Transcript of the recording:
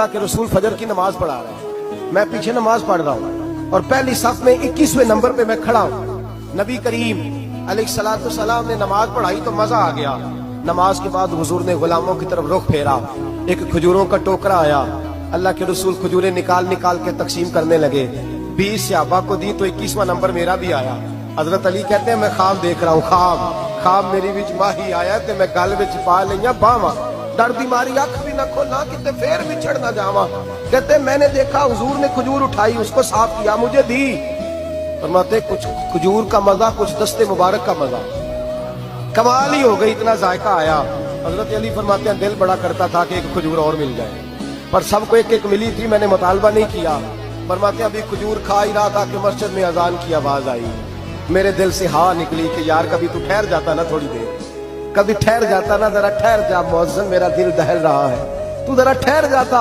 अल्लाह के रसूल फजर की नमाज पढ़ा रहे हैं, मैं पीछे नमाज पढ़ रहा हूँ और पहली सफ में 21वें नंबर पे मैं खड़ा हूँ। नबी करीम अलैहिस्सलाम ने नमाज पढ़ाई तो मजा आ गया। नमाज के बाद हुजूर ने गुलामों की तरफ रुख फेरा, एक खजूरों का टोकरा आया, अल्लाह के रसूल खजूरें निकाल निकाल के तकसीम करने लगे। 20 सहाबा को दी तो 21वां नंबर मेरा भी आया। हजरत अली कहते हैं मैं ख्वाब देख रहा हूँ, ख्वाब मेरी विच माही आया ते मैं गल विच पा लिया बावा, डर दी मारी अख भी ना खोला कि फिर बिछड़ ना जावा। कहते मैंने देखा हुजूर ने खजूर उठाई, उसको साफ किया, मुझे दी। फरमाते कुछ खजूर का मजा, कुछ दस्ते मुबारक का मजा, कमाल ही हो गई, इतना जायका आया। हजरत अली फरमाते हैं दिल बड़ा करता था कि एक खजूर और मिल जाए, पर सबको एक एक मिली थी, मैंने मुतालबा नहीं किया। फरमाते अभी खजूर खा ही रहा था कि मस्जिद में अजान की आवाज आई। मेरे दिल से हाँ निकली कि यार कभी तू ठहर जाता ना, थोड़ी देर कभी ठहर जाता ना, जरा ठहर जा मुअज्जिन, मेरा दिल दहल रहा है, तू जरा ठहर जाता।